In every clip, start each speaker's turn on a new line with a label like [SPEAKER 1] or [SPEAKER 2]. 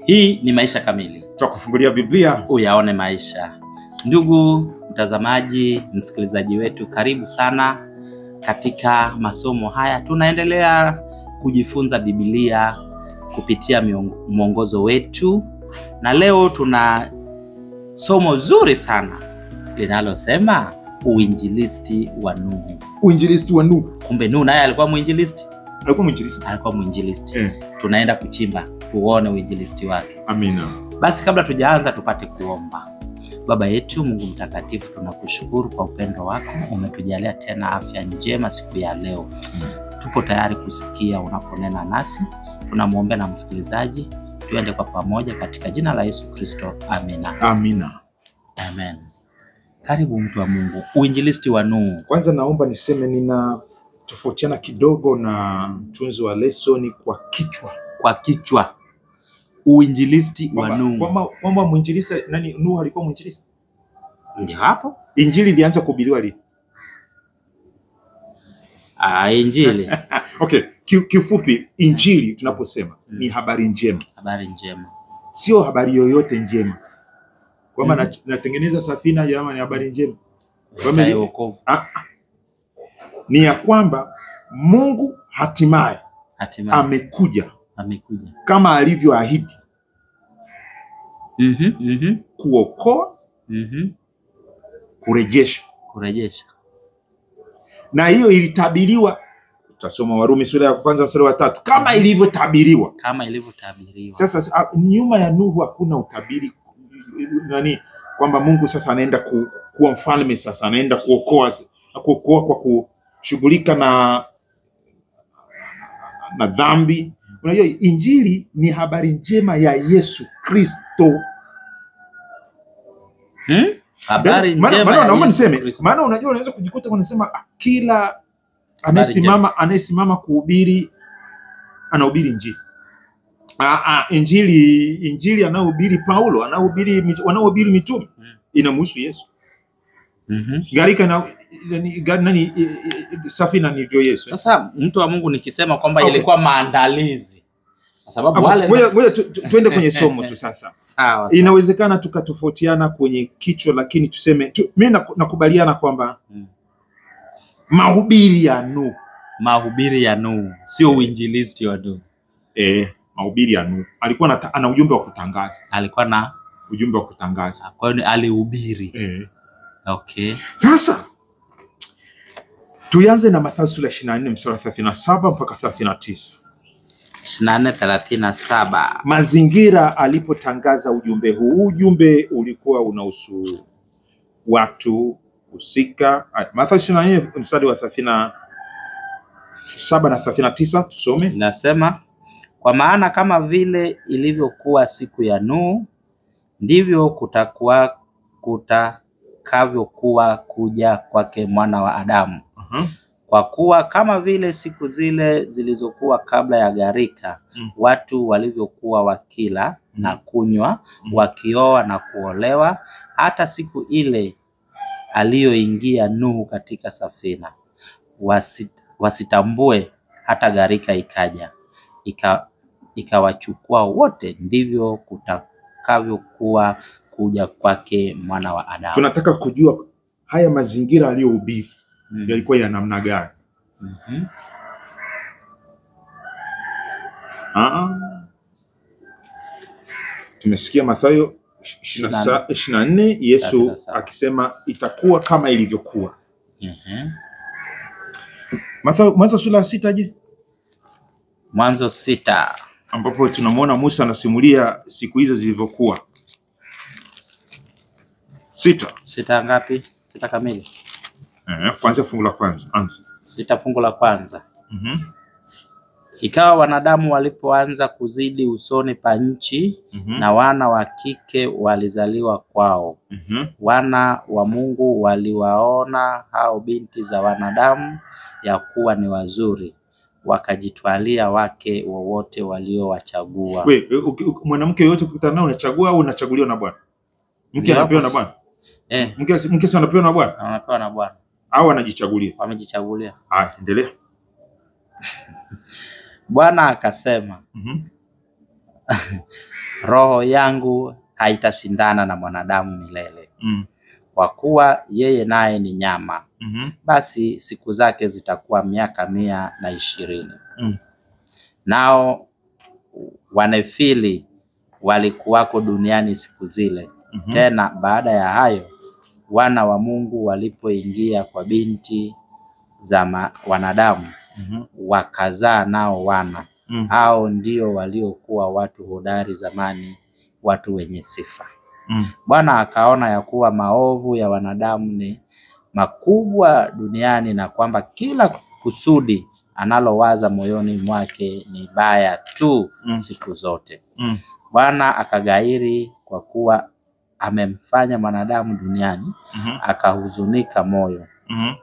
[SPEAKER 1] Hii ni Maisha Kamili.
[SPEAKER 2] Tutakufungulia Biblia
[SPEAKER 1] uyaone maisha. Ndugu mtazamaji, msikilizaji wetu, karibu sana katika masomo haya. Tunaendelea kujifunza Biblia kupitia mwongozo wetu, na leo tuna somo zuri sana linalosema uinjilisti wa Nuhu.
[SPEAKER 2] Uinjilisti wa Nuhu.
[SPEAKER 1] Kumbe Nuhu naye alikuwa muinjilisti.
[SPEAKER 2] Alikuwa muinjilisti.
[SPEAKER 1] Tunaenda kuchimba tuone uinjilisti wake.
[SPEAKER 2] Amina.
[SPEAKER 1] Basi kabla tujaanza tupate kuomba. Baba yetu Mungu mtakatifu, tunakushukuru kwa upendo wako. Umetujalia tena afya njema siku ya leo. Tupo tayari kusikia unaponena nasi. Tunamuombea na msikilizaji, tuende kwa pamoja katika jina la Yesu Kristo. Amina.
[SPEAKER 2] Amina.
[SPEAKER 1] Amen. Karibu mtu wa Mungu. Uinjilisti wa Nuhu.
[SPEAKER 2] Kwanza naomba niseme nina tofautiana kidogo na mtunzi wa lesoni kwa kichwa.
[SPEAKER 1] Uinjilisti wa Nuhu.
[SPEAKER 2] Kwamba muinjilisti nani? Nuhu alikuwa muinjilisti.
[SPEAKER 1] Ndio hapo.
[SPEAKER 2] Injili ilianza kuhubiriwa lini?
[SPEAKER 1] Injili.
[SPEAKER 2] Okay, kifupi injili tunaposema ni habari njema.
[SPEAKER 1] Habari njema.
[SPEAKER 2] Sio habari yoyote njema. Kwamba natengeneza safina jamani, ni habari njema.
[SPEAKER 1] Kwamba wokovu.
[SPEAKER 2] Ni ya kwamba Mungu hatimaye amekuja kama alivyoahidi. Kuokoa,
[SPEAKER 1] kurejesha.
[SPEAKER 2] Na hiyo ilitabiriwa. Utasoma Warumi sura ya kwanza mstari wa 3 kama ilivyotabiriwa. Sasa nyuma ya Nuhu hakuna utabiri nani kwamba Mungu sasa anaenda kuwa mfalme, sasa anaenda kuokoa kwa kushughulika na dhambi. Unajua injili ni habari njema ya Yesu Kristo.
[SPEAKER 1] Habari njema.
[SPEAKER 2] Naomba niseme, maana unajua unaweza kujikuta unasema kila anayesimama kuhubiri anahubiri injili. Injili anayohubiri Paulo, anayohubiri mitume inamhusu Yesu. Garika na nani safina ndio Yesu.
[SPEAKER 1] Sasa mtu wa Mungu, nikisema kwamba ilikuwa maandalizi, kwa sababu wale
[SPEAKER 2] tuende kwenye somo tu sasa.
[SPEAKER 1] Sawa.
[SPEAKER 2] Inawezekana tukatofautiana kwenye kichwa, lakini tuseme mimi nakubaliana kwamba mahubiri ya Nuhu
[SPEAKER 1] sio uinjilisti wa Nuhu.
[SPEAKER 2] Mahubiri ya Nuhu alikuwa ana ujumbe wa kutangaza.
[SPEAKER 1] Kwa hiyo alihubiri. Okay.
[SPEAKER 2] Sasa tuanze na Mathayo sura 24 mstari 37 mpaka 39.
[SPEAKER 1] 24:37.
[SPEAKER 2] Mazingira alipotangaza ujumbe huu. Ujumbe ulikuwa unahusu watu husika. Mathayo 24 mstari wa 37 na 39 tusome.
[SPEAKER 1] Nasema, kwa maana kama vile ilivyokuwa siku ya Nuhu, ndivyo kutakavyokuwa kuja kwake Mwana wa Adamu. Kwa kuwa kama vile siku zile zilizokuwa kabla ya gharika, watu walivyokuwa wakila na kunywa, wakioa na kuolewa, hata siku ile aliyoingia Nuhu katika safina, wasitambue hata gharika ikaja ikawachukua wote, ndivyo kutakavyokuwa kuja kwake Mwana wa Adamu.
[SPEAKER 2] Tunataka kujua haya mazingira aliyohubiri yalikuwa ya namna gani? Tumesikia Mathayo 24 Yesu akisema itakuwa kama ilivyokuwa. Mathayo Mwanzo sura 6 je?
[SPEAKER 1] Mwanzo 6
[SPEAKER 2] ambapo tunamwona Musa anasimulia siku hizo zilivyokuwa. 6
[SPEAKER 1] ngapi? 6 kamili.
[SPEAKER 2] Kwanza fungu la kwanza.
[SPEAKER 1] 6 fungu la kwanza. Ikawa wanadamu walipoanza kuzidi usoni pa nchi, na wana wa kike walizaliwa kwao. Wana wa Mungu waliwaona hao binti za wanadamu ya kuwa ni wazuri, wakajitwalia wake wowote waliowachagua.
[SPEAKER 2] Mwanamke yote ukikutana nao unachagua au unachaguliwa na Bwana? Mke anapewa na Bwana? Mke si anapewa na Bwana?
[SPEAKER 1] Anapewa na Bwana.
[SPEAKER 2] Au anajichagulia?
[SPEAKER 1] Wamejichagulia.
[SPEAKER 2] Endelea.
[SPEAKER 1] Bwana akasema, roho yangu haitashindana na mwanadamu milele. Kwa kuwa yeye naye ni nyama. Basi siku zake zitakuwa miaka 120. Nao Wanefili walikuwako duniani siku zile. Tena baada ya hayo wana wa Mungu walipoingia kwa binti za wanadamu, wakazaa nao wana. Hao ndio waliokuwa watu hodari zamani, watu wenye sifa. Bwana akaona ya kuwa maovu ya wanadamu ni makubwa duniani, na kwamba kila kusudi analowaza moyoni mwake ni baya tu siku zote. Bwana akagairi kwa kuwa amemfanya mwanadamu duniani, akahuzunika moyo.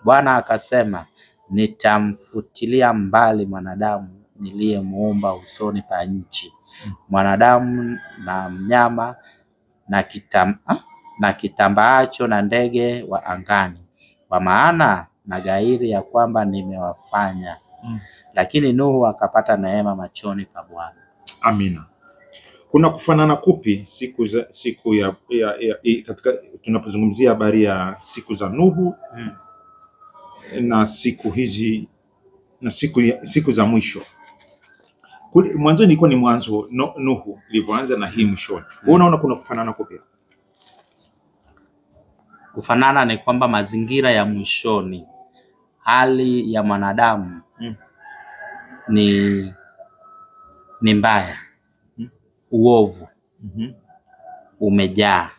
[SPEAKER 1] Bwana akasema, nitamfutilia mbali mwanadamu niliyemuumba usoni pa nchi, mwanadamu na mnyama na kitambaacho na ndege wa angani, kwa maana nagairi ya kwamba nimewafanya. Lakini Nuhu akapata neema machoni pa Bwana.
[SPEAKER 2] Amina. Kuna kufanana kupi katika tunapozungumzia habari ya siku za Nuhu na siku hizi na siku za mwisho? Mwanzo ilikuwa ni mwanzo Nuhu ilivyoanza na hii mwishoni. Wewe unaona kuna kufanana kupi?
[SPEAKER 1] Kufanana ni kwamba mazingira ya mwishoni, hali ya mwanadamu ni mbaya. Uovu umejaa.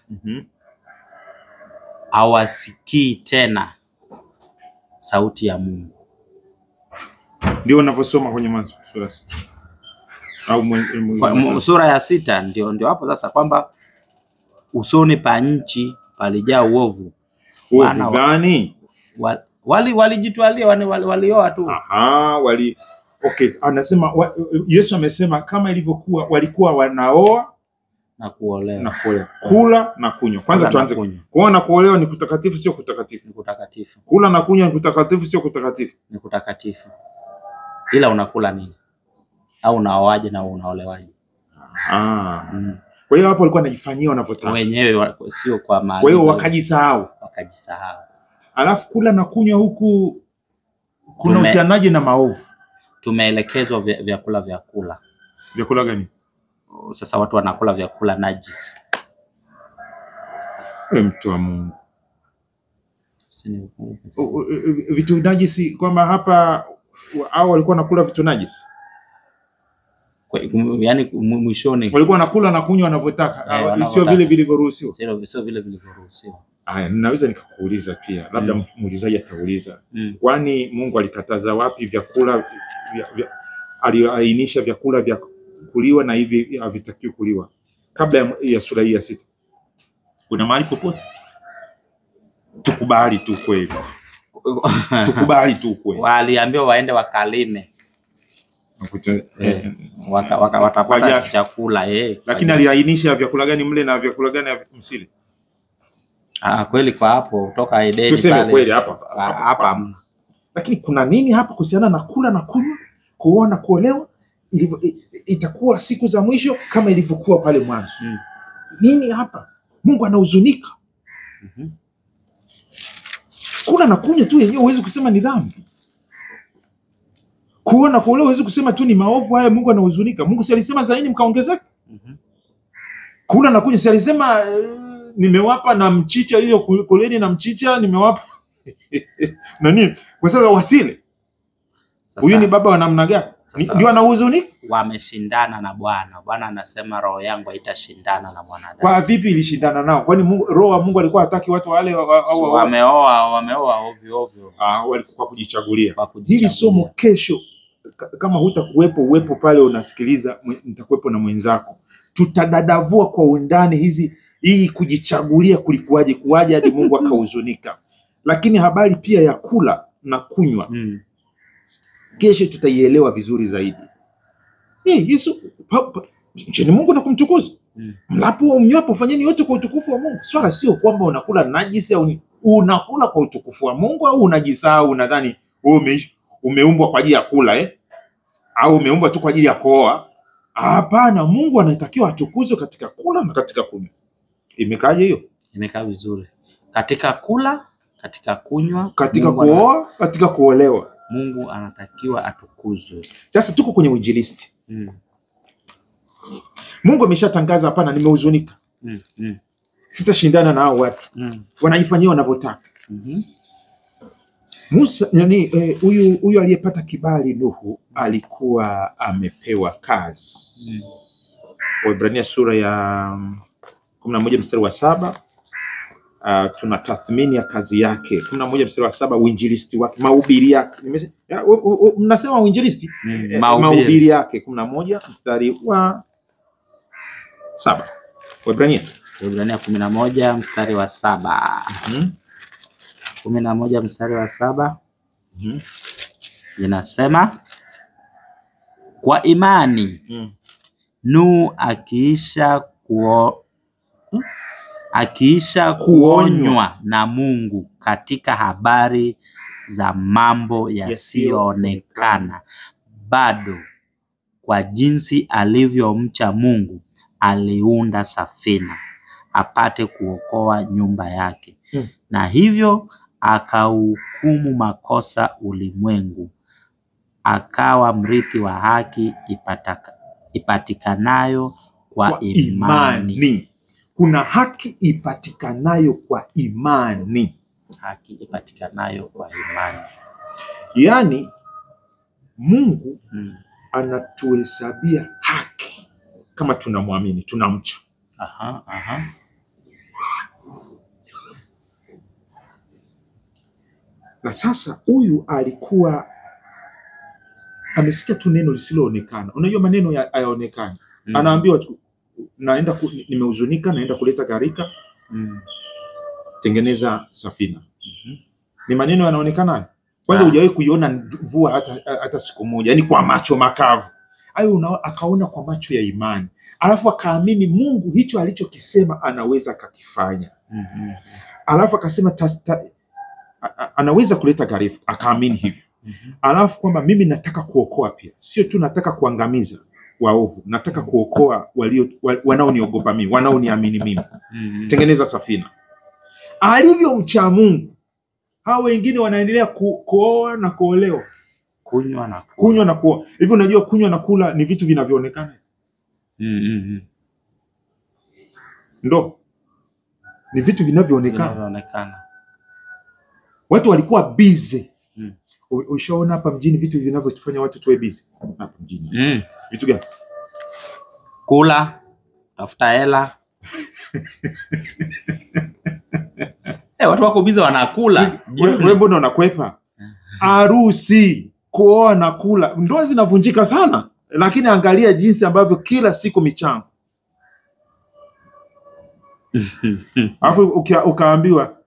[SPEAKER 1] Hawasikii tena sauti ya Mungu.
[SPEAKER 2] Ndio unavyosoma kwenye Mwanzo sura 6 au
[SPEAKER 1] sura ya 6 ndio hapo sasa, kwamba usoni pa nchi palijaa uovu.
[SPEAKER 2] Uovu gani?
[SPEAKER 1] Walijitwalia walioa tu.
[SPEAKER 2] Okay, anasema Yesu amesema kama ilivyokuwa walikuwa wanaoa
[SPEAKER 1] na kuolewa.
[SPEAKER 2] Kula na kunywa. Kwanza tuanze. Kuoa na kuolewa ni kutakatifu sio kutakatifu?
[SPEAKER 1] Ni kutakatifu.
[SPEAKER 2] Kula na kunywa ni kutakatifu sio kutakatifu?
[SPEAKER 1] Ni kutakatifu. Ila unakula nini? Au unaoaje na unaolewaje?
[SPEAKER 2] Kwa hiyo hapo walikuwa wanajifanyia wanavyotaka
[SPEAKER 1] wenyewe, sio kwa maana.
[SPEAKER 2] Kwa hiyo wakajisahau. Alafu kula na kunywa huku kuna uhusianaje na maovu?
[SPEAKER 1] Tumeelekezwa vyakula vya kula.
[SPEAKER 2] Vyakula gani?
[SPEAKER 1] Sasa watu wanakula vyakula najisi.
[SPEAKER 2] Mtu wa Mungu. Vitu najisi, kwamba hapa hao walikuwa nakula vitu najisi.
[SPEAKER 1] Yaani mwishoni
[SPEAKER 2] walikuwa nakula na kunywa wanavyotaka, sio vile vilivyoruhusiwa.
[SPEAKER 1] Sio vile vilivyoruhusiwa.
[SPEAKER 2] Haya, ninaweza nikakuuliza pia, labda muulizaji atauliza, kwani Mungu alikataza wapi vyakula aliainisha vyakula vya kuliwa na hivi havitakiwi kuliwa kabla ya sura hii ya 6? Kuna mahali popote? Tukubali tu kweli. Tukubali tu kweli.
[SPEAKER 1] Waliambiwa waende wakalime. Watapata chakula.
[SPEAKER 2] Lakini aliainisha vyakula gani mle na vyakula gani msile?
[SPEAKER 1] Kweli kwa hapo toka Edeni
[SPEAKER 2] tuseme pale. Kweli hapa. Lakini kuna nini hapa kuhusiana na kula na kunywa, kuoa na kuolewa? Itakuwa siku za mwisho kama ilivyokuwa pale mwanzo. Nini hapa? Mungu anahuzunika. Kula na kunywa tu yenyewe huwezi kusema ni dhambi. Kuoa na kuolewa huwezi kusema tu ni maovu haya, Mungu anahuzunika. Mungu si alisema zaini mkaongezeka? Kula na kunywa si alisema nimewapa na mchicha, hiyo kuleni na mchicha nimewapa na nini? Kwa sababu wasile. Huyu ni baba wa namna gani? Ndio anahuzunika.
[SPEAKER 1] Wameshindana na Bwana. Bwana anasema roho yangu haitashindana na mwanadamu.
[SPEAKER 2] Kwa vipi ilishindana nao? Kwani roho wa Mungu alikuwa hataki watu wale au
[SPEAKER 1] wameoa ovyo?
[SPEAKER 2] Walikuwa kujichagulia. Hili somo kesho kama hutakuwepo uwepo pale unasikiliza, nitakuwepo na mwenzako. Tutadadavua kwa undani hii kujichagulia kuwaje hadi Mungu akahuzunika. Lakini habari pia ya kula na kunywa kesho tutaielewa vizuri zaidi. Yesu mcheni Mungu na kumtukuza. Mlapo mnywapo fanyeni yote kwa utukufu wa Mungu. Swala sio kwamba unakula najisi au unakula kwa utukufu wa Mungu, au unajisahau unadhani wewe umeumbwa kwa ajili ya kula au umeumbwa tu kwa ajili ya kuoa. Hapana, Mungu anatakiwa atukuzwe katika kula na katika kunywa. Imekaje hiyo?
[SPEAKER 1] Imekaa vizuri. Katika kula, katika kunywa,
[SPEAKER 2] katika kuoa, katika kuolewa,
[SPEAKER 1] Mungu anatakiwa atukuzwe.
[SPEAKER 2] Sasa tuko kwenye uinjilisti. Mungu ameshatangaza, hapana, nimehuzunika. Sitashindana na hao watu. Wanaifanyia wanavyotaka. Musa, huyu aliyepata kibali Nuhu alikuwa amepewa kazi. Waebrania sura ya 11 mstari wa 7 tuna tathmini ya kazi yake. 11 mstari wa 7, uinjilisti wake, mahubiri yake. Mnasema uinjilisti? Mahubiri yake. 11 mstari wa 7. Waebrania
[SPEAKER 1] 11 mstari wa 7. 11 mstari wa 7 inasema, kwa imani Nuhu akiisha kuonywa na Mungu katika habari za mambo yasiyoonekana, bado kwa jinsi alivyomcha Mungu aliunda safina apate kuokoa nyumba yake. Na hivyo akahukumu makosa ulimwengu, akawa mrithi wa haki ipatikanayo kwa imani.
[SPEAKER 2] Kuna haki ipatikanayo kwa imani.
[SPEAKER 1] Haki ipatikanayo kwa imani.
[SPEAKER 2] Yaani Mungu anatuhesabia haki kama tunamwamini, tunamcha. Na sasa huyu alikuwa amesikia tu neno lisiloonekana. Unajua maneno hayaonekani. Anaambiwa tu, naenda nimehuzunika, naenda kuleta gharika, tengeneza safina. Ni maneno yanaonekana. Kwanza hujawahi kuiona mvua hata siku moja, yani kwa macho makavu. Hayo akaona kwa macho ya imani. Alafu akaamini Mungu hicho alichokisema anaweza akakifanya. Alafu akasema anaweza kuleta gharika, akaamini hivyo. Alafu kwamba mimi nataka kuokoa pia. Sio tu nataka kuangamiza waovu, nataka kuokoa wanaoniogopa mimi, wanaoniamini mimi. Tengeneza safina. Alivyomcha Mungu, hao wengine wanaendelea kuoa na kuolewa, kunywa na kuoa. Hivi unajua kunywa na kula ni vitu vinavyoonekana? Ndo ni vitu vinavyoonekana. Watu walikuwa busy. Ushaona hapa mjini vitu vinavyotufanya watu tuwe busy hapa mjini? Vitu gani?
[SPEAKER 1] Kula, tafuta hela. Watu wako busy wanakula.
[SPEAKER 2] Wewe mbona unakwepa? Harusi, kuoa na kula, ndoa zinavunjika sana. Lakini angalia jinsi ambavyo kila siku michango. Alafu ukaambiwa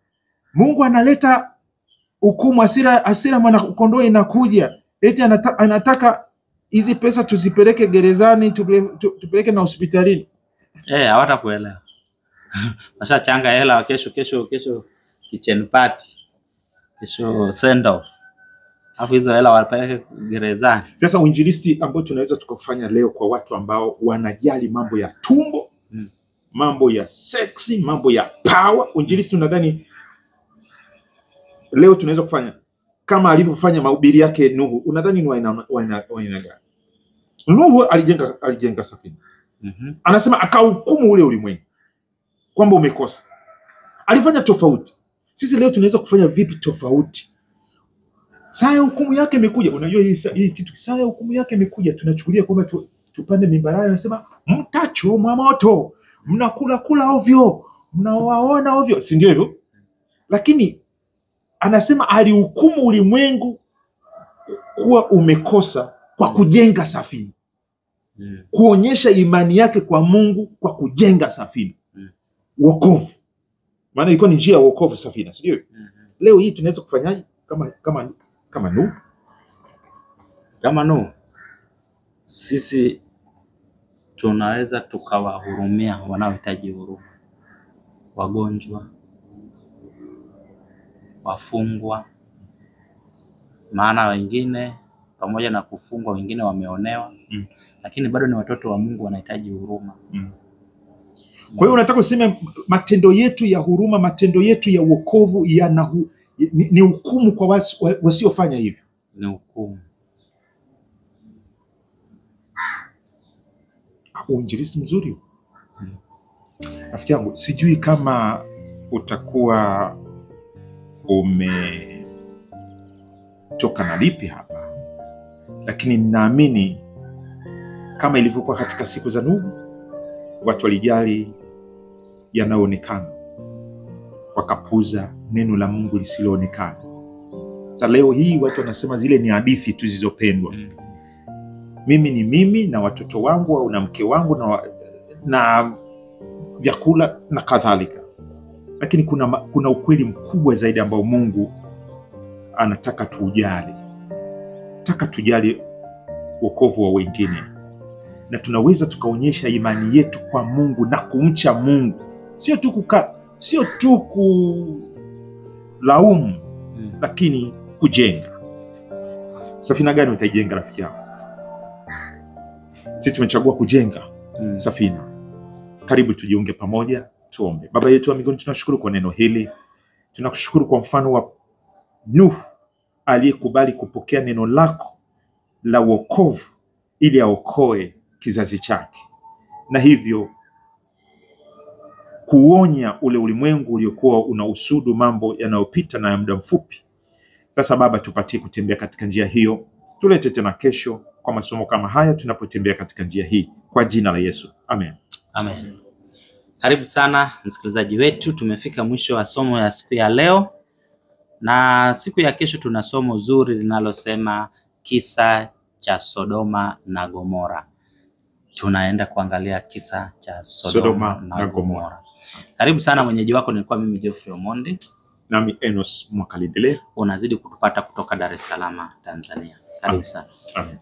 [SPEAKER 2] Mungu analeta hukumu, hasira mwana kondoo inakuja. Eti anataka hizi pesa tuzipeleke gerezani, tupeleke na hospitalini.
[SPEAKER 1] Hawatakuelewa. Masha changa hela kesho kitchen party. Kesho send off. Alafu hizo hela wapeleke gerezani. Sasa
[SPEAKER 2] uinjilisti ambao tunaweza tukafanya leo kwa watu ambao wanajali mambo ya tumbo, mambo ya sexy, mambo ya power. Uinjilisti unadhani leo tunaweza kufanya kama alivyofanya mahubiri yake Nuhu? Unadhani ni aina gani? Nuhu alijenga safina. Anasema akahukumu ule ulimwengu kwamba umekosa. Alifanya tofauti. Sisi leo tunaweza kufanya vipi tofauti? Saa ya hukumu yake imekuja. Unajua hii kitu, saa ya hukumu yake imekuja, tunachukulia kwamba tupande mimbara. Anasema mtachomwa moto, mnakula ovyo, mnawaona ovyo, si ndio hivyo? Lakini anasema alihukumu ulimwengu kuwa umekosa kwa kujenga safina. Kuonyesha imani yake kwa Mungu kwa kujenga safina. Wokovu. Maana ilikuwa ni njia ya wokovu safina, si ndio? Leo hii tunaweza kufanyaje kama Nuhu?
[SPEAKER 1] Kama Nuhu, sisi tunaweza tukawahurumia wanaohitaji huruma. Wagonjwa, wafungwa. Maana wengine pamoja na kufungwa, wengine wameonewa. lakini bado ni watoto wa Mungu, wanahitaji huruma.
[SPEAKER 2] Kwa hiyo unataka kusema matendo yetu ya huruma, matendo yetu ya wokovu ni hukumu kwa wasiofanya hivyo.
[SPEAKER 1] Ni hukumu.
[SPEAKER 2] Uinjilisti mzuri. Rafiki yangu, sijui kama utakuwa umetoka na lipi hapa, lakini ninaamini kama ilivyokuwa katika siku za Nuhu, watu walijali yanayoonekana, wakapuza neno la Mungu lisiloonekana. Hata leo hii watu wanasema zile ni hadithi tu zilizopendwa. Mimi ni mimi na watoto wangu au na mke wangu na vyakula na kadhalika. Lakini kuna ukweli mkubwa zaidi ambao Mungu anataka tujali. Nataka tujali wokovu wa wengine. Na tunaweza tukaonyesha imani yetu kwa Mungu na kumcha Mungu. Sio tu kulaumu, lakini kujenga. Safina gani utaijenga rafiki yangu? Sisi tumechagua kujenga safina. Karibu tujiunge pamoja, tuombe. Baba yetu wa mbinguni, tunashukuru kwa neno hili. Tunakushukuru kwa mfano wa Nuhu aliyekubali kupokea neno lako la wokovu ili aokoe kizazi chake, na hivyo kuonya ule ulimwengu uliokuwa unausudu mambo yanayopita na ya muda mfupi. Sasa Baba, tupatie kutembea katika njia hiyo. Tulete tena kesho kwa masomo kama haya tunapotembea katika njia hii, kwa jina la Yesu. Amen.
[SPEAKER 1] Amen. Karibu sana msikilizaji wetu, tumefika mwisho wa somo ya siku ya leo, na siku ya kesho tuna somo zuri linalosema kisa cha Sodoma na Gomora. Tunaenda kuangalia kisa cha Sodoma na Gomora. Karibu sana. Mwenyeji wako nilikuwa mimi Geoffrey Omondi,
[SPEAKER 2] nami Enos Mwakalindele.
[SPEAKER 1] Unazidi kutupata kutoka Dar es Salaam, Tanzania. Karibu sana.
[SPEAKER 2] Amen.